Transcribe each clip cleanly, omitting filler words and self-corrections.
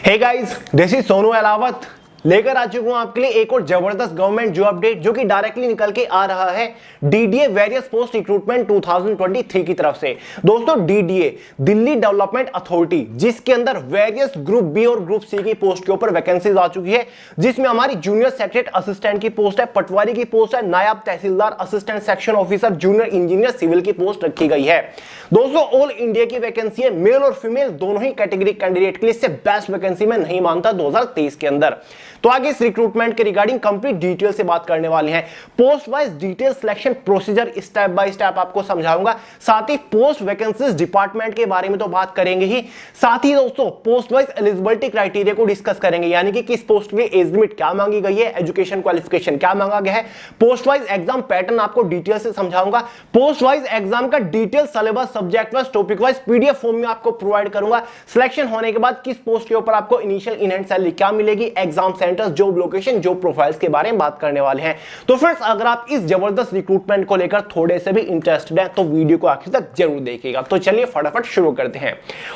Hey guys, this is Sonu Alawat लेकर आ चुका हूं आपके लिए एक और जबरदस्त गवर्नमेंट जॉब अपडेट जो कि डायरेक्टली निकल के आ रहा है डीडीए वेरियस पोस्ट रिक्रूटमेंट 2023 की तरफ से। दोस्तों, डीडीए दिल्ली डेवलपमेंट अथॉरिटी, जिसके अंदर वेरियस ग्रुप बी और ग्रुप सी की पोस्ट के ऊपर वैकेंसीज आ चुकी है, जिसमें हमारी जूनियर सेक्रेटरी असिस्टेंट की पोस्ट है, पटवारी की पोस्ट है, naib tehsildar, assistant section officer, junior engineer civil की पोस्ट रखी गई है। दोस्तों, ऑल इंडिया की वैकेंसी है, मेल और फीमेल दोनों ही कैटेगरी कैंडिडेट के लिए इससे बेस्ट वैकेंसी में नहीं मानता 2023 के अंदर। तो आगे इस रिक्रूटमेंट के रिगार्डिंग कंप्लीट डिटेल से बात करने वाले हैं। Post wise detail selection procedure step by step आपको समझाऊंगा, साथ ही पोस्ट वैकेंसीज डिपार्टमेंट के बारे में तो बात करेंगे ही, साथ ही दोस्तों पोस्ट वाइज एलिजिबिलिटी क्राइटेरिया को डिस्कस करेंगे, यानी कि किस पोस्ट के लिए एज लिमिट क्या मांगी गई है, एजुकेशन क्वालिफिकेशन क्या मांगा गया है। पोस्ट वाइज एग्जाम पैटर्न आपको डिटेल से समझाऊंगा, पोस्ट वाइज एग्जाम का detail syllabus, subject wise, topic wise PDF form में आपको प्रोवाइड करूंगा। सिलेक्शन होने के बाद किस पोस्ट के ऊपर आपको इनिशियल इन हैंड सैलरी क्या मिलेगी, exam centres, job location, job profiles के बारे में बात करने वाले हैं। तो फ्रेंड्स, अगर आप इस जबरदस्त रिक्रूटमेंट को लेकर थोड़े से भी इंटरेस्टेड हैं तो वीडियो को आखिर तक जरूर देखिएगा। तो चलिए फटाफट शुरू करते हैं।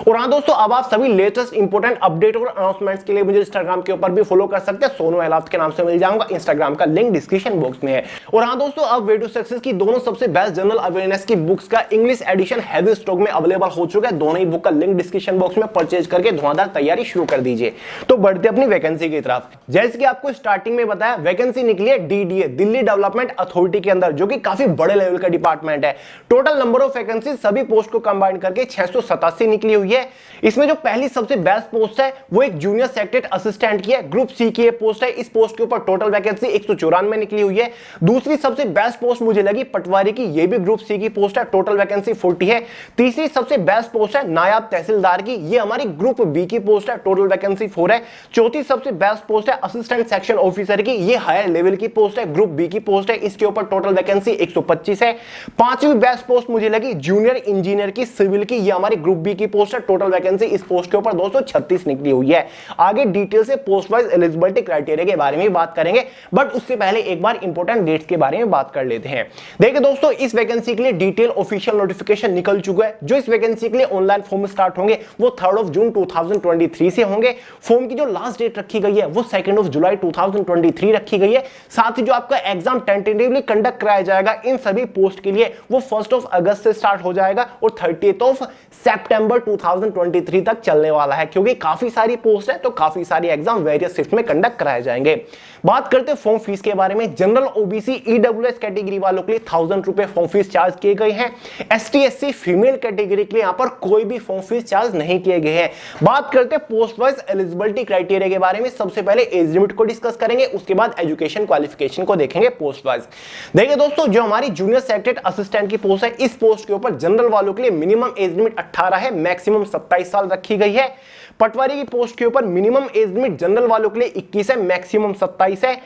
और हां दोस्तों, अब आप सभी लेटेस्ट इंपोर्टेंट अपडेट और अनाउंसमेंट्स के लिए मुझे इंस्टाग्राम के ऊपर भी फॉलो कर सकते हैं, सोनू अलावत के नाम से मिल जाऊंगा। इंस्टाग्राम का लिंक डिस्क्रिप्शन बॉक्स में है। और हां दोस्तों, अब वे टू सक्सेस की दोनों सबसे बेस्ट जनरल अवेयरनेस की बुक्स का इंग्लिश एडिशन हैवी स्टॉक में अवेलेबल हो चुका है। दोनों ही बुक का लिंक डिस्क्रिप्शन बॉक्स में परचेज करके धुआंधार तैयारी शुरू कर दीजिए। तो बढ़ते अपनी वैकेंसी की तरफ। जैसे कि आपको स्टार्टिंग में बताया, वैकेंसी निकली है डीडीए दिल्ली डेवलपमेंट अथॉरिटी के अंदर, जो कि काफी बड़े लेवल का डिपार्टमेंट है। टोटल नंबर ऑफ वैकेंसी सभी पोस्ट को कंबाइन करके 687 निकली हुई है। इसमें जो पहली सबसे बेस्ट पोस्ट है वो एक जूनियर सेक्रेटरी असिस्टेंट की है, ग्रुप सी की पोस्ट है। इस पोस्ट के ऊपर टोटल वैकेंसी 194 निकली हुई है। दूसरी सबसे बेस्ट पोस्ट मुझे लगी पटवारी की, ये भी ग्रुप सी की पोस्ट है, टोटल वैकेंसी 40 है। तीसरी सबसे बेस्ट पोस्ट है नायब तहसीलदार की, ये हमारी ग्रुप बी की पोस्ट है, टोटल वैकेंसी 4 है। चौथी सबसे बेस्ट पोस्ट है असिस्टेंट सेक्शन ऑफिसर की, ये हायर लेवल की पोस्ट है, ग्रुप बी की पोस्ट है, इसके ऊपर टोटल वैकेंसी 125 है। पांचवी बेस्ट पोस्ट मुझे लगी जूनियर इंजीनियर की सिविल की, ये हमारी ग्रुप बी की पोस्ट है, टोटल वैकेंसी इस पोस्ट के ऊपर 236 निकली हुई है। आगे डिटेल से पोस्ट वाइज एलिजिबिलिटी क्राइटेरिया के बारे में बात करेंगे, बट उससे पहले एक बार इंपॉर्टेंट डेट्स के बारे में बात कर लेते हैं। देखिए दोस्तों, इस वैकेंसी के लिए डिटेल ऑफिशियल नोटिफिकेशन निकल चुका है। जो इस वैकेंसी के लिए ऑनलाइन फॉर्म स्टार्ट होंगे वो 3 जून 2023 से होंगे। फॉर्म की जो लास्ट डेट रखी गई है वो 2 जुलाई 2023 रखी गई है। साथ ही जो आपका एग्जाम टेंटेटिवली कंडक्ट कराया जाएगा इन सभी पोस्ट के लिए वो 1 अगस्त से स्टार्ट हो जाएगा और 30 सितंबर 2023 तक चलने वाला है, क्योंकि काफी सारी पोस्ट है तो काफी सारी एग्जाम वेरियस शिफ्ट में कंडक्ट कराए जाएंगे। बात करते हैं फॉर्म फीस के बारे में। जनरल ओबीसी ईडब्ल्यूएस कैटेगरी वालों के लिए 1000 रुपए फॉर्म फीस चार्ज किए गए हैं। एसटी एससी फीमेल कैटेगरी के लिए यहां पर कोई भी फॉर्म फीस चार्ज नहीं किए गए हैं। बात करते हैं पोस्ट वाइज एलिजिबिलिटी क्राइटेरिया के बारे में। सबसे पहले एज लिमिट को डिस्कस करेंगे, उसके बाद एजुकेशन क्वालिफिकेशन को देखेंगे पोस्ट वाइज। देखिए दोस्तों, जो हमारी जूनियर सेक्रेटरी असिस्टेंट की पोस्ट है, इस पोस्ट के ऊपर जनरल वालों के लिए मिनिमम एज लिमिट 18 है, मैक्सिमम 27 साल रखी गई है। पटवारी की पोस्ट के ऊपर मिनिमम एज लिमिट जनरल वालों के लिए 21 है, मैक्सिमम 27 है।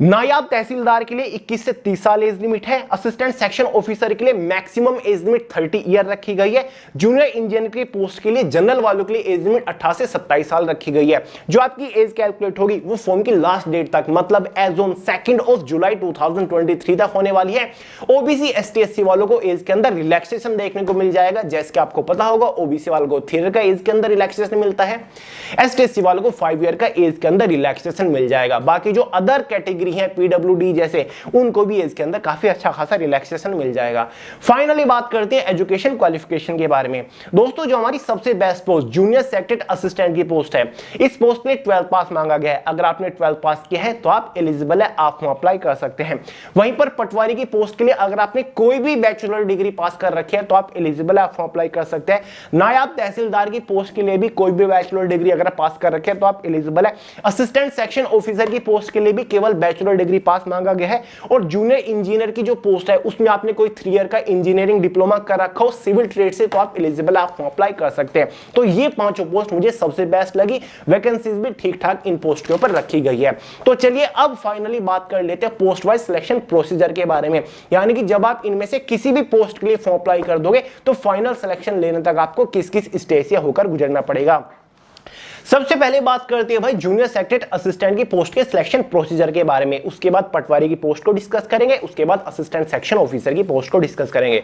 नायब तहसीलदार के लिए 21 से 30 साल एज लिमिट है। असिस्टेंट सेक्शन ऑफिसर के लिए मैक्सिमम एज लिमिट 30 ईयर रखी गई है। जूनियर इंजीनियर की पोस्ट के लिए जनरल वालों के लिए एज लिमिट 18 से 27 साल रखी गई है। जो आपकी एज कैलकुलेट होगी वो फॉर्म की लास्ट डेट तक, मतलब एज ऑन 2 जुलाई 2023 तक होने वाली है। ओबीसी एसटी एससी वालों को एज के अंदर रिलैक्सेशन देखने को मिल जाएगा। जैसे कि आपको पता होगा, ओबीसी वालों को 3 ईयर का एज के अंदर रिलैक्सेशन मिलता है, एसटी एससी वालों को 5 ईयर का एज के अंदर रिलैक्सेशन मिल जाएगा। बाकी जो अदर कैटेगरी है पीडब्ल्यूडी जैसे, उनको भी एज के अंदर काफी अच्छा खासा रिलैक्सेशन मिल जाएगा। फाइनली बात करते हैं एजुकेशन क्वालिफिकेशन के बारे में। दोस्तों, जो हमारी सबसे best post junior secretary assistant की पोस्ट है, इस पोस्ट के लिए 12 पास मांगा गया है। अगर आपने 12 पास किया है तो आप एलिजिबल है, आप अप्लाई कर सकते हैं। वहीं पर पटवारी की पोस्ट के लिए अगर आपने कोई भी बैचलर डिग्री पास कर रखी है तो आप एलिजिबल है, आप अप्लाई कर सकते हैं। नायब तहसीलदार की पोस्ट के लिए भी कोई भी बैचलर डिग्री अगर पास कर रखे हैं तो आप एलिजिबल है। असिस्टेंट सेक्शन ऑफिसर की पोस्ट के लिए भी केवल बैचलर डिग्री पास मांगा गया है। और जूनियर इंजीनियर की जो पोस्ट है उसमें आपने कोई 3 ईयर का इंजीनियरिंग डिप्लोमा कर रखा हो सिविल ट्रेड से तो आप एलिजिबल, आप अप्लाई कर सकते हैं। तो ये 5 पोस्ट मुझे सबसे बेस्ट लगी। वैकेंसीज भी ठीक ठाक इन पोस्ट के ऊपर रखी गई है। तो चलिए अब फाइनली बात कर लेते हैं पोस्ट वाइज सिलेक्शन प्रोसीजर के बारे में, यानी कि जब आप इनमें से किसी भी पोस्ट के लिए फॉर्म अप्लाई कर दोगे तो फाइनल सिलेक्शन लेने तक आपको किस किस स्टेज से होकर गुजरना पड़ेगा। सबसे पहले बात करते हैं भाई जूनियर सेक्रेटरी असिस्टेंट की पोस्ट के सिलेक्शन प्रोसीजर के बारे में, उसके बाद पटवारी की पोस्ट को डिस्कस करेंगे, उसके बाद असिस्टेंट सेक्शन ऑफिसर की पोस्ट को डिस्कस करेंगे।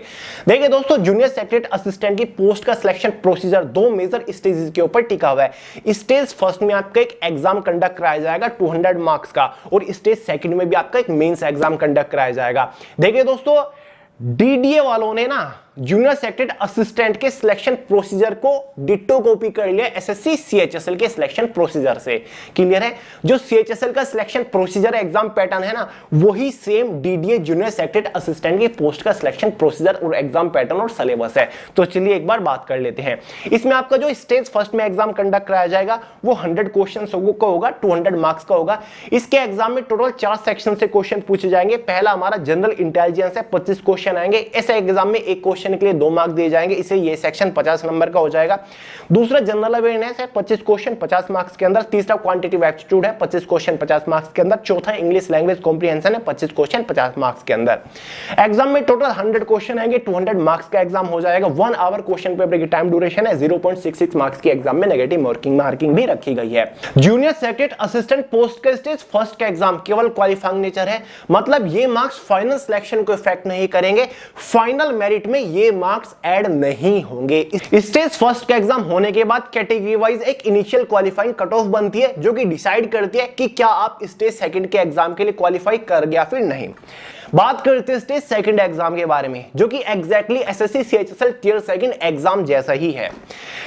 देखिए दोस्तों, जूनियर सेक्रेटरी असिस्टेंट की पोस्ट का सिलेक्शन प्रोसीजर दो मेजर स्टेजेस के ऊपर टिका हुआ है। स्टेज फर्स्ट में आपका एक एग्जाम कंडक्ट कराया जाएगा 200 मार्क्स का, और स्टेज सेकंड में भी आपका एक मेंस एग्जाम कंडक्ट कराया जाएगा। देखिए दोस्तों, डीडीए वालों ने ना जूनियर सेक्रेटरी असिस्टेंट के सिलेक्शन प्रोसीजर को डिट्टो कॉपी कर लिया एसएससी सीएचएसएल के सिलेक्शन प्रोसीजर से। क्लियर है? जो सीएचएसएल का सिलेक्शन प्रोसीजर एग्जाम पैटर्न है ना, वही same DDA junior secretary assistant की पोस्ट का सिलेक्शन प्रोसीजर और एग्जाम पैटर्न और सिलेबस है। तो चलिए एक बार बात कर लेते हैं। इसमें आपका जो स्टेज फर्स्ट में एग्जाम कंडक्ट कराया जाएगा वो 100 क्वेश्चन का होगा, 200 मार्क्स का होगा। इसके एग्जाम में टोटल 4 सेक्शन से क्वेश्चन पूछे जाएंगे। पहला हमारा जनरल इंटेलिजेंस है, 25 क्वेश्चन आएंगे। ऐसे एग्जाम में एक क्वेश्चन के लिए 2 मार्क्स दिए जाएंगे, इसे ये सेक्शन 50 नंबर का हो जाएगा। दूसरा जनरल अवेयरनेस है, 25 क्वेश्चन 50 मार्क्स के अंदर। तीसरा क्वांटिटेटिव एप्टीट्यूड है, 25 क्वेश्चन 50 मार्क्स के अंदर। चौथा इंग्लिश लैंग्वेज कॉम्प्रिहेंशन है, 25 क्वेश्चन 50 मार्क्स के अंदर। एग्जाम में टोटल 100 क्वेश्चन आएंगे, 200 मार्क्स का एग्जाम हो जाएगा। 1 आवर क्वेश्चन पेपर की टाइम ड्यूरेशन है। 0.66 मार्क्स की एग्जाम में नेगेटिव मार्किंग भी रखी गई है। जूनियर सेक्रेटरी असिस्टेंट पोस्ट का स्टेज फर्स्ट का एग्जाम केवल क्वालिफाइंग नेचर है, मतलब ये मार्क्स फाइनल सिलेक्शन को इफेक्ट नहीं करेंगे, फाइनल मेरिट में ये मार्क्स ऐड नहीं होंगे। स्टेज फर्स्ट का एग्जाम होने के बाद कैटेगरी वाइज एक इनिशियल क्वालिफाइंग कट ऑफ बनती है, जो कि डिसाइड करती है कि क्या आप स्टेज सेकंड के एग्जाम के लिए क्वालिफाई कर गया फिर नहीं। बात करते हैं स्टेज सेकंड एग्जाम के बारे में, जो कि exactly SSC CHSL tier second exam जैसा ही है।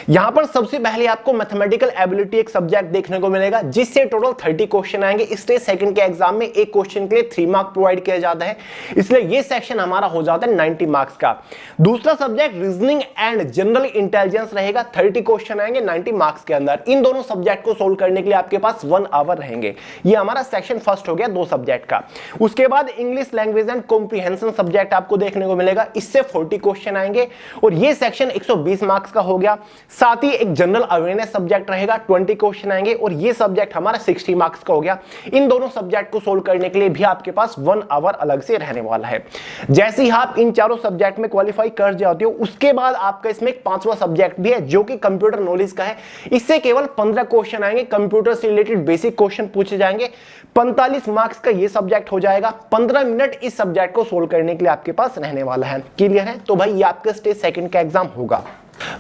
यहां पर सबसे पहले आपको मैथमेटिकल एबिलिटी एक सब्जेक्ट देखने को मिलेगा, जिससे टोटल 30 क्वेश्चन आएंगे। स्टेज सेकंड के एग्जाम में एक क्वेश्चन के लिए 3 मार्क प्रोवाइड किया जाता है, इसलिए यह सेक्शन हमारा हो जाता है 90 मार्क्स का। दूसरा subject reasoning and general intelligence रहेगा, 30 क्वेश्चन आएंगे 90 मार्क्स के अंदर। इन दोनों सब्जेक्ट को सोल्व करने के लिए आपके पास 1 आवर रहेंगे। यह हमारा सेक्शन फर्स्ट हो गया 2 सब्जेक्ट का। उसके बाद English language and comprehension subject आपको देखने को मिलेगा, इससे 40 क्वेश्चन आएंगे और ये सेक्शन 120 मार्क्स का हो गया। साथ ही एक जनरल अवेयरनेस सब्जेक्ट रहेगा, 20 क्वेश्चन आएंगे और ये सब्जेक्ट हमारा 60 मार्क्स का हो गया। इन दोनों सब्जेक्ट को सोल्व करने के लिए भी आपके पास 1 आवर अलग से रहने वाला है। जैसे ही आप इन चारों सब्जेक्ट में क्वालिफाई कर जाते हो, उसके बाद आपका इसमें एक 5वां सब्जेक्ट भी है, जो कि कंप्यूटर नॉलेज का है। इससे केवल 15 क्वेश्चन आएंगे, कंप्यूटर से रिलेटेड बेसिक क्वेश्चन पूछे जाएंगे। 45 मार्क्स का ये सब्जेक्ट हो जाएगा। 15 मिनट इस सब्जेक्ट को सोल्व करने के लिए आपके पास रहने वाला है। क्लियर है? तो भाई ये आपका स्टेज सेकंड का एग्जाम होगा।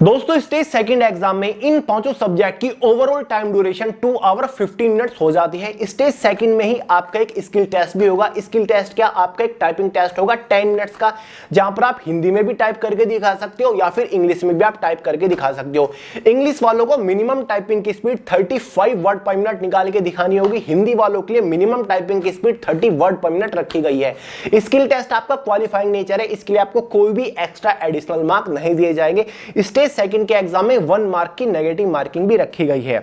दोस्तों, स्टेज सेकंड एग्जाम में इन 5 सब्जेक्ट की overall time duration 2 hour 15 minutes हो जाती है। स्टेज सेकंड में ही आपका एक स्किल टेस्ट भी होगा। स्किल टेस्ट क्या? आपका एक टाइपिंग टेस्ट होगा 10 मिनट्स का, जहां पर आप हिंदी में भी टाइप करके दिखा सकते हो या फिर इंग्लिश में भी आप टाइप करके दिखा सकते हो। इंग्लिश वालों को मिनिमम टाइपिंग की स्पीड 35 वर्ड पर मिनट निकाल के दिखानी होगी। हिंदी वालों के लिए मिनिमम टाइपिंग की स्पीड 30 वर्ड पर मिनट रखी गई है। स्किल टेस्ट आपका क्वालिफाइंग नेचर है, इसके लिए आपको कोई भी एक्स्ट्रा एडिशनल मार्क नहीं दिए जाएंगे। स्टेज सेकंड के एग्जाम में 1 मार्क की नेगेटिव मार्किंग भी रखी गई है।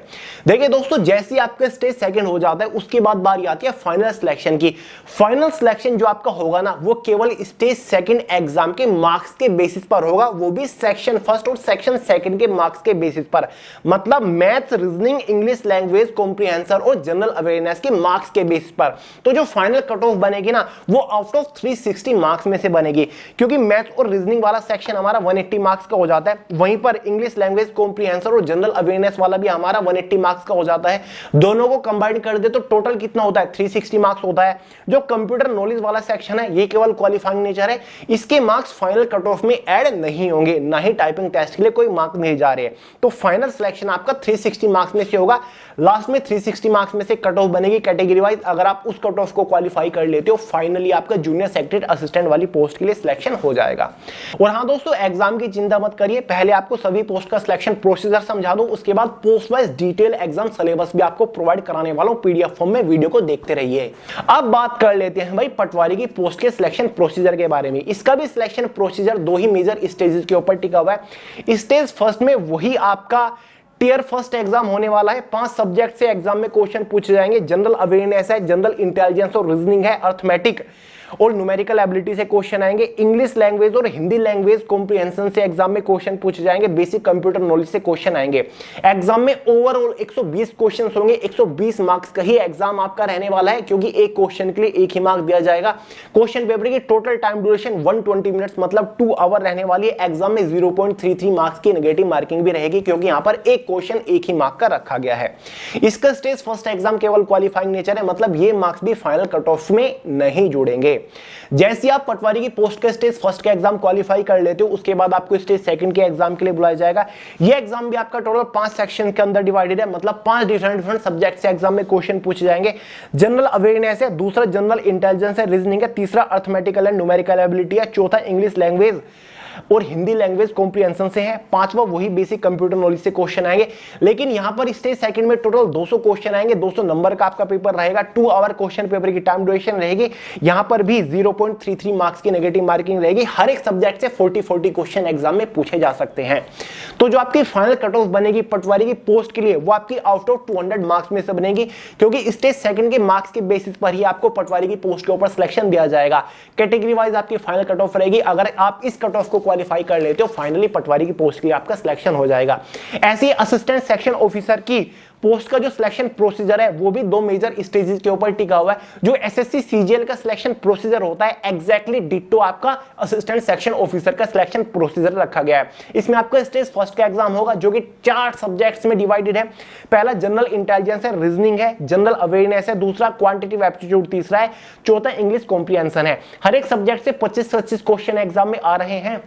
देखिए दोस्तों, जैसे आपका स्टेज सेकंड हो जाता है, उसके बाद बारी आती है फाइनल सिलेक्शन की। फाइनल सिलेक्शन जो आपका होगा ना, वो केवल स्टेज सेकंड एग्जाम के मार्क्स के बेसिस पर होगा, वो भी सेक्शन फर्स्ट और सेक्शन सेकंड के मार्क्स के बेसिस पर। मतलब maths, reasoning, English language comprehension और जनरल अवेयरनेस के मार्क्स के बेसिस पर। तो जो फाइनल कट ऑफ बनेगी ना, वो आउट ऑफ 360 मार्क्स में से बनेगी, क्योंकि मैथ्स और रीजनिंग वाला सेक्शन हमारा 180 मार्क्स का हो जाता है। वहीं पर इंग्लिश लैंग्वेज कॉम्प्रिहेंशन और जनरल अवेयरनेस वाला भी हमारा 180 मार्क्स का हो जाता है। दोनों को कंबाइन कर दे तो टोटल कितना होता है? 360 मार्क्स होता है। जो कंप्यूटर नॉलेज वाला सेक्शन है, ये केवल क्वालिफाइंग नेचर है, इसके मार्क्स फाइनल कट ऑफ में ऐड नहीं होंगे, ना ही टाइपिंग टेस्ट के लिए कोई मार्क्स नहीं जा रहे हैं। तो फाइनल सिलेक्शन आपका 360 मार्क्स में से होगा। लास्ट में 360 मार्क्स में से कट ऑफ बनेगी कैटेगरी वाइज। अगर आप उस कट ऑफ को क्वालिफाई कर लेते हो, फाइनली आपका जूनियर सेक्रेटरी असिस्टेंट वाली पोस्ट के लिए सिलेक्शन हो जाएगा। और हाँ दोस्तों, एग्जाम की चिंता मत करिए, पहले आपको सभी पोस्ट का सिलेक्शन प्रोसीजर समझा दूं, उसके बाद post wise detail exam syllabus भी आपको प्रोवाइड कराने वाला हूं पीडीएफ फॉर्म में। वीडियो को देखते रहिए। अब बात कर लेते हैं भाई पटवारी की पोस्ट के सिलेक्शन प्रोसीजर के बारे में। इसका भी सिलेक्शन प्रोसीजर 2 ही मेजर स्टेजेस के ऊपर टिका हुआ है। स्टेज फर्स्ट में वही आपका टियर फर्स्ट एग्जाम होने वाला है। 5 सब्जेक्ट से एग्जाम में क्वेश्चन पूछे जाएंगे। जनरल अवेयरनेस है, जनरल इंटेलिजेंस और रीजनिंग है, अर्थमेटिक और न्यूमेरिकल एबिलिटी से क्वेश्चन आएंगे, इंग्लिश लैंग्वेज और हिंदी लैंग्वेज कॉम्प्रिहेंशन से एग्जाम में क्वेश्चन पूछे जाएंगे, बेसिक कंप्यूटर नॉलेज से क्वेश्चन आएंगे। एग्जाम में ओवरऑल 120 क्वेश्चन होंगे, 120 मार्क्स का ही एग्जाम आपका रहने वाला है, क्योंकि एक क्वेश्चन के लिए एक ही मार्क दिया जाएगा। क्वेश्चन पेपर की टोटल टाइम ड्यूरेशन 120 मिनट्स मतलब 2 आवर रहने वाली है। एग्जाम में 0.33 मार्क्स की नेगेटिव मार्किंग भी रहेगी, क्योंकि यहां पर एक क्वेश्चन एक ही मार्क का रखा गया है। इसका स्टेज फर्स्ट एग्जाम केवल क्वालिफाइंग नेचर है, मतलब ये मार्क्स भी फाइनल कट ऑफ में नहीं जुड़ेंगे। जैसे आप पटवारी की पोस्ट के स्टेज फर्स्ट का एग्जाम क्वालिफाई कर लेते हो, उसके बाद आपको स्टेज सेकंड के एग्जाम के लिए बुलाया जाएगा। ये एग्जाम भी आपका टोटल 5 सेक्शन के अंदर डिवाइडेड है, मतलब 5 डिफरेंट सब्जेक्ट से एग्जाम में क्वेश्चन पूछे जाएंगे। जनरल अवेयरनेस है, दूसरा जनरल इंटेलिजेंस है, रीजनिंग है, तीसरा अर्थमेटिकल एंड न्यूमेरिकल एबिलिटी है, चौथा इंग्लिश लैंग्वेज और हिंदी लैंग्वेज कॉम्प्रिहेंशन से है, पांचवा वही बेसिक कंप्यूटर नॉलेज से क्वेश्चन आएंगे। लेकिन यहां पर स्टेज सेकंड में टोटल 200 क्वेश्चन आएंगे, 200 नंबर का आपका पेपर रहेगा, 2 आवर क्वेश्चन पेपर की टाइम ड्यूरेशन रहेगी। यहां पर भी 0.33 मार्क्स की नेगेटिव मार्किंग रहेगी। हर एक सब्जेक्ट से 40 क्वेश्चन एग्जाम में पूछे जा सकते हैं। तो जो आपकी फाइनल कट ऑफ बनेगी पटवारी की पोस्ट के लिए, वो आपकी आउट ऑफ 200 मार्क्स में से बनेगी, क्योंकि स्टेज सेकंड के मार्क्स के बेसिस पर ही आपको पटवारी की पोस्ट के ऊपर सिलेक्शन दिया जाएगा। कैटेगरी वाइज आपकी फाइनल कट ऑफ रहेगी। अगर आप इस कट ऑफ को क्वालिफाई कर लेते हो, फाइनली पटवारी की पोस्ट के लिए आपका सिलेक्शन हो जाएगा। ऐसे असिस्टेंट सेक्शन ऑफिसर की पोस्ट का जो सिलेक्शन प्रोसीजर है, वो भी 2 मेजर स्टेजेस के ऊपर टिका हुआ है। जो एसएससी सीजीएल का सिलेक्शन प्रोसीजर होता है, एग्जैक्टली डिट्टो आपका असिस्टेंट सेक्शन ऑफिसर का सिलेक्शन प्रोसीजर रखा गया है। इसमें आपका स्टेज फर्स्ट का एग्जाम होगा, जो कि 4 सब्जेक्ट्स में डिवाइडेड है। पहला जनरल इंटेलिजेंस है, रीजनिंग है, जनरल अवेयरनेस है, दूसरा क्वांटिटेटिव एप्टीट्यूड तीसरा है, चौथा इंग्लिश कॉम्प्रिहेंशन है। हर एक सब्जेक्ट से 25-25 क्वेश्चन एग्जाम में आ रहे हैं।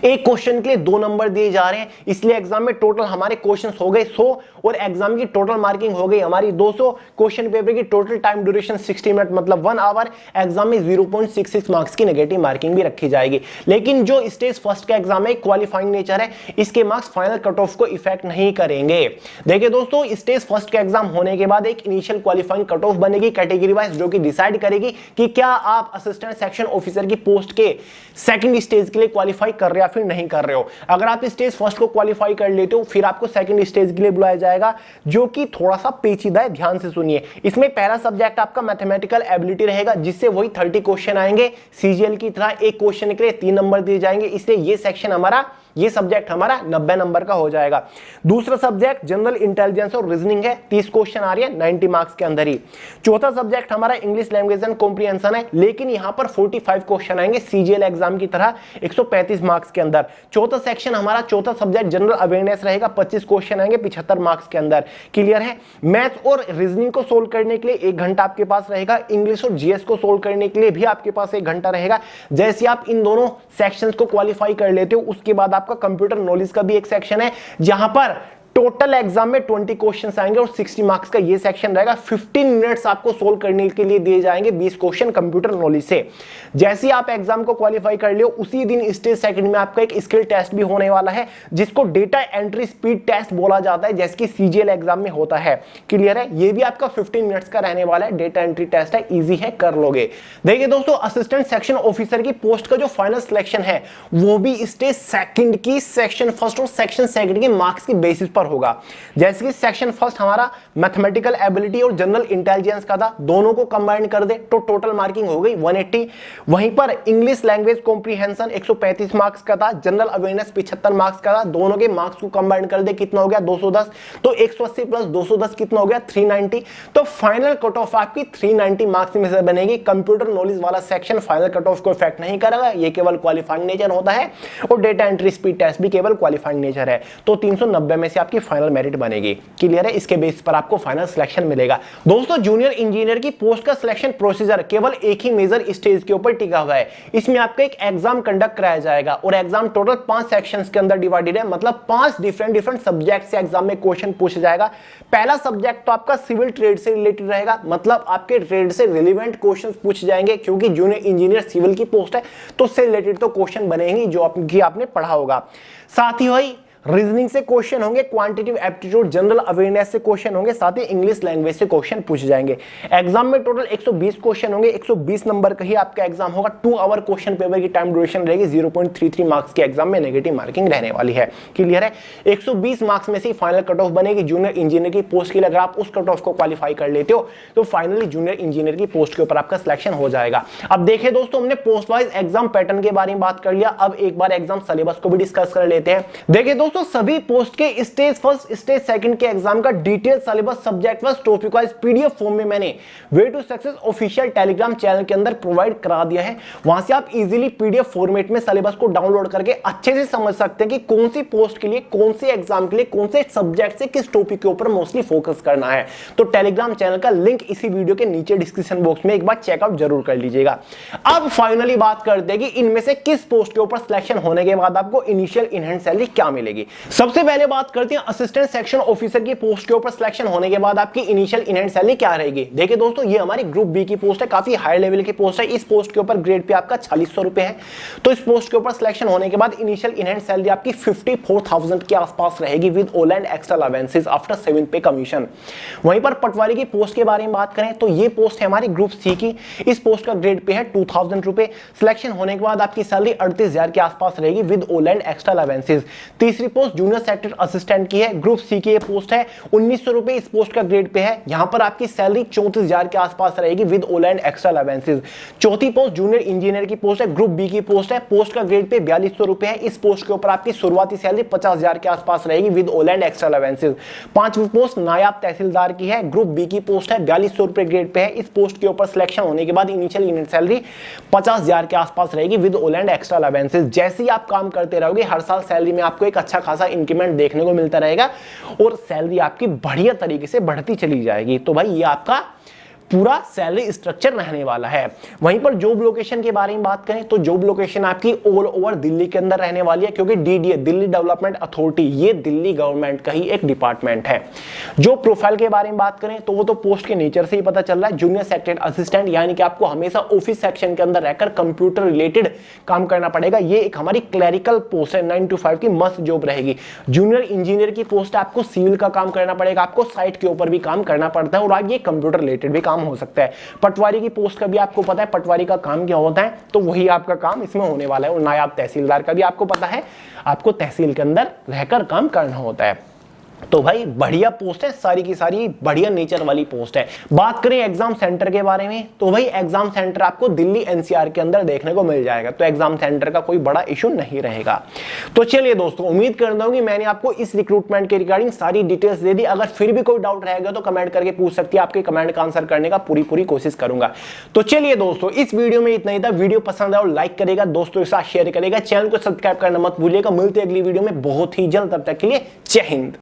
एक क्वेश्चन के लिए 2 नंबर दिए जा रहे हैं, इसलिए एग्जाम में टोटल हमारे क्वेश्चंस हो गए 100 और एग्जाम की टोटल मार्किंग हो गई हमारी 200। क्वेश्चन पेपर की टोटल टाइम ड्यूरेशन 60 मिनट मतलब 1 आवर। एग्जाम में 0.66 मार्क्स की नेगेटिव मार्किंग भी रखी जाएगी। लेकिन जो स्टेज फर्स्ट का एग्जाम है, क्वालिफाइंग नेचर है, इसके मार्क्स फाइनल कट ऑफ को इफेक्ट नहीं करेंगे। देखिए दोस्तों, स्टेज फर्स्ट का एग्जाम होने के बाद एक इनिशियल क्वालिफाइंग कट ऑफ बनेगी कैटेगरी वाइज, जो कि डिसाइड करेगी कि क्या आप असिस्टेंट सेक्शन ऑफिसर की पोस्ट के सेकंड स्टेज के लिए क्वालिफाई कर रहे हो फिर नहीं कर रहे हो। अगर आप स्टेज फर्स्ट को क्वालिफाई कर लेते हो, फिर आपको सेकंड स्टेज के लिए बुलाया जाएगा, जो कि थोड़ा सा पेचीदा है, ध्यान से सुनिए। इसमें पहला सब्जेक्ट आपका मैथमेटिकल एबिलिटी रहेगा, जिससे वही 30 क्वेश्चन आएंगे। सीजीएल की तरह एक क्वेश्चन के लिए 3 नंबर दिए जाएंगे, इसलिए ये सेक्शन हमारा, ये सब्जेक्ट हमारा 90 नंबर का हो जाएगा। दूसरा सब्जेक्ट जनरल इंटेलिजेंस और रीजनिंग है, 30 क्वेश्चन आ रही है 90 मार्क्स के अंदर ही। चौथा सब्जेक्ट हमारा इंग्लिश लैंग्वेज एंड कॉम्प्रिहेंशन है, लेकिन यहां पर 45 क्वेश्चन आएंगे सीजीएल एग्जाम की तरह 135 मार्क्स के अंदर। चौथा सेक्शन हमारा, चौथा सब्जेक्ट जनरल अवेयरनेस रहेगा, 25 क्वेश्चन आएंगे 75 मार्क्स के अंदर। क्लियर है? मैथ्स और रीजनिंग को सोल्व करने के लिए 1 घंटा आपके पास रहेगा। इंग्लिश और जीएस को सोल्व करने के लिए भी आपके पास 1 घंटा रहेगा। जैसे आप इन दोनों सेक्शंस को क्वालिफाई कर लेते हो, उसके बाद आपका कंप्यूटर नॉलेज का भी एक सेक्शन है, जहां पर टोटल एग्जाम में 20 क्वेश्चंस आएंगे और 60 मार्क्स का ये सेक्शन रहेगा। 15 मिनट्स आपको सोल्व करने के लिए दिए जाएंगे 20 क्वेश्चन कंप्यूटर नॉलेज से। जैसे ही आप एग्जाम को क्वालिफाई कर लियो, उसी दिन स्टेज सेकंड में आपका एक स्किल टेस्ट भी होने वाला है, जिसको डेटा एंट्री स्पीड टेस्ट बोला जाता है, जैसे कि सीजीएल एग्जाम में होता है। क्लियर है? ये भी आपका 15 मिनट्स का रहने वाला है, डेटा एंट्री टेस्ट है, इजी है, कर लोगे। देखिए दोस्तों, असिस्टेंट सेक्शन ऑफिसर की पोस्ट का जो फाइनल सिलेक्शन है, वो भी स्टेज सेकंड की सेक्शन फर्स्ट और सेक्शन सेकंड के मार्क्स की बेसिस पर होगा। जैसे कि सेक्शन फर्स्ट हमारा मैथमेटिकल एबिलिटी और जनरल इंटेलिजेंस का था, दोनों को कंबाइन कर दे तो टोटल मार्किंग हो गई 180। वहीं पर इंग्लिश लैंग्वेज कॉम्प्रिहेंशन 135 मार्क्स का था, जनरल अवेयरनेस 75 मार्क्स का था, दोनों के मार्क्स को कंबाइन कर दे कितना हो गया 210। तो 180 प्लस 210 कितना हो गया 390। तो फाइनल कट ऑफ आपकी 390 मार्क्स में से बनेगी। कंप्यूटर नॉलेज वाला सेक्शन फाइनल कट ऑफ को इफेक्ट नहीं करेगा, ये केवल क्वालिफाइंग नेचर होता है, और डेटा एंट्री स्पीड टेस्ट भी केवल क्वालिफाइंग नेचर है। तो 390 में से आपकी फाइनल मेरिट बनेगी। क्लियर है? इसके बेस पर आपको फाइनल सिलेक्शन मिलेगा। दोस्तों, जूनियर इंजीनियर की पोस्ट का सिलेक्शन प्रोसीजर केवल एक ही मेजर स्टेज के ऊपर टिका हुआ है। इसमें आपका एक एग्जाम कंडक्ट कराया जाएगा, और एग्जाम टोटल 5 सेक्शंस के अंदर डिवाइडेड है, मतलब 5 डिफरेंट सब्जेक्ट से एग्जाम में क्वेश्चन पूछा जाएगा। पहला सब्जेक्ट तो आपका सिविल ट्रेड से रिलेटेड रहेगा, मतलब आपके ट्रेड से रिलेवेंट क्वेश्चन पूछे जाएंगे, क्योंकि जूनियर इंजीनियर सिविल की पोस्ट है, तो उससे रिलेटेड तो क्वेश्चन बनेंगे जो आपने पढ़ा होगा। साथ ही वही रीजनिंग से क्वेश्चन होंगे, क्वांटिटेटिव एप्टीट्यूड, जनरल अवेयरनेस से क्वेश्चन होंगे, साथ ही इंग्लिश लैंग्वेज से क्वेश्चन पूछे जाएंगे। एग्जाम में टोटल 120 क्वेश्चन होंगे, 120 नंबर का ही आपका एग्जाम होगा। 2 आवर क्वेश्चन पेपर की टाइम ड्यूरेशन रहेगी। 0.33 मार्क्स के एग्जाम में नेगेटिव मार्किंग रहने वाली है। क्लियर है? 120 मार्क्स में से फाइनल कट ऑफ बनेगी जूनियर इंजीनियर की पोस्ट के लिए। अगर आप उस कट ऑफ को क्वालिफाई कर लेते हो तो फाइनली जूनियर इंजीनियर की पोस्ट के ऊपर आपका सिलेक्शन हो जाएगा। अब देखिए दोस्तों, हमने पोस्ट वाइज एग्जाम पैटर्न के बारे में बात कर लिया, अब एक बार एग्जाम सिलेबस को भी डिस्कस कर लेते हैं। देखिए दोस्तों, सभी पोस्ट के स्टेज फर्स्ट स्टेज सेकंड के एग्जाम का detail syllabus subject wise topic wise PDF form में मैंने way to success official Telegram channel के अंदर प्रोवाइड करा दिया है। वहां से आप इजीली पीडीएफ फॉर्मेट में सिलेबस को डाउनलोड करके अच्छे से समझ सकते हैं कि कौन सी पोस्ट के लिए, कौन से एग्जाम के लिए, कौन से सब्जेक्ट से किस टॉपिक के ऊपर मोस्टली फोकस करना है। तो टेलीग्राम चैनल का लिंक इसी वीडियो के नीचे डिस्क्रिप्शन बॉक्स में एक बार चेकआउट जरूर कर लीजिएगा। अब फाइनली बात करते हैं कि इनमें से किस पोस्ट के ऊपर सिलेक्शन होने के बाद आपको इनिशियल इन हैंड सैलरी क्या मिलेगी। सबसे पहले बात करते हैं असिस्टेंट सेक्शन ऑफिसर की पोस्ट के ऊपर सिलेक्शन होने के बाद आपकी इनिशियल इन हैंड सैलरी क्या रहेगी। देखिए दोस्तों, ये हमारी ग्रुप बी की पोस्ट है, काफी हाई लेवल की पोस्ट है। इस पोस्ट के ऊपर ग्रेड पे आपका 4600 रुपए है। तो इस पोस्ट के ऊपर सिलेक्शन होने के बाद इनिशियल इन हैंड सैलरी आपकी 54,000 के आसपास रहेगी with all and extra allowances after 7 पे कमीशन। वहीं पर पटवारी की पोस्ट के बारे में बात करें तो ये पोस्ट है हमारी ग्रुप सी की। इस पोस्ट का ग्रेड पे है 2000 रुपए। सिलेक्शन होने के बाद आपकी सैलरी 38,000 के आसपास रहेगी with all and extra allowances. तीसरी पोस्ट जूनियर सेक्टर असिस्टेंट की है, ग्रुप सी की ये पोस्ट है, 1900 रुपए इस पोस्ट का ग्रेड पे है। यहां पर आपकी सैलरी 34,000 के आसपास रहेगी with all and extra allowances. चौथी पोस्ट जूनियर इंजीनियर की पोस्ट है, ग्रुप बी की पोस्ट है, पोस्ट का ग्रेड पे 4200 रुपए है। इस पोस्ट के ऊपर आपकी शुरुआती सैलरी 50,000 के आसपास रहेगी with all and extra allowances. पांचवी पोस्ट नायब तहसीलदार की है, ग्रुप बी की पोस्ट है, 4200 रुपए ग्रेड पे है। इस पोस्ट के ऊपर सिलेक्शन होने के बाद इनिशियल यूनिट सैलरी 50,000 के आसपास रहेगी with all and extra allowances. जैसे ही आप काम करते रहोगे हर साल सैलरी में आपको एक अच्छा खासा इंक्रीमेंट देखने को मिलता रहेगा और सैलरी आपकी बढ़िया तरीके से बढ़ती चली जाएगी। तो भाई ये आपका पूरा सैलरी स्ट्रक्चर रहने वाला है। वहीं पर जॉब लोकेशन के बारे में बात करें तो जॉब लोकेशन आपकी ऑल ओवर दिल्ली के अंदर रहने वाली है, क्योंकि डीडीए दिल्ली डेवलपमेंट अथॉरिटी ये दिल्ली गवर्नमेंट का ही एक डिपार्टमेंट है। जो प्रोफाइल के बारे में बात करें तो वो तो पोस्ट के नेचर से ही पता चल रहा है, जूनियर सेक्टर असिस्टेंट, यानी कि आपको हमेशा ऑफिस सेक्शन के अंदर रहकर कंप्यूटर रिलेटेड काम करना पड़ेगा। ये एक हमारी क्लरिकल पोस्ट है, 9 to 5 की मस्त जॉब रहेगी। जूनियर इंजीनियर की पोस्ट आपको सिविल का काम करना पड़ेगा, आपको साइट के ऊपर भी काम करना पड़ता है और आगे कंप्यूटर रिलेटेड भी काम हो सकता है। पटवारी की पोस्ट का भी आपको पता है पटवारी का काम क्या होता है, तो वही आपका काम इसमें होने वाला है। और नायब तहसीलदार का भी आपको पता है, आपको तहसील के अंदर रहकर काम करना होता है। तो भाई बढ़िया पोस्ट है, सारी की सारी बढ़िया नेचर वाली पोस्ट है। बात करें एग्जाम सेंटर के बारे में तो भाई एग्जाम सेंटर आपको दिल्ली एनसीआर के अंदर देखने को मिल जाएगा, तो एग्जाम सेंटर का कोई बड़ा इशू नहीं रहेगा। तो चलिए दोस्तों, उम्मीद करता हूं कि मैंने आपको इस रिक्रूटमेंट के रिगार्डिंग सारी डिटेल्स दे दी। अगर फिर भी कोई डाउट रहेगा तो कमेंट करके पूछ सकती है, आपके कमेंट का आंसर करने का पूरी कोशिश करूंगा। तो चलिए दोस्तों, इस वीडियो में इतना ही था। वीडियो पसंद आया और लाइक करेगा, दोस्तों के साथ शेयर करेगा, चैनल को सब्सक्राइब करना मत भूलिएगा। मिलते हैं अगली वीडियो में बहुत ही जल्द, तब तक के लिए जय हिंद।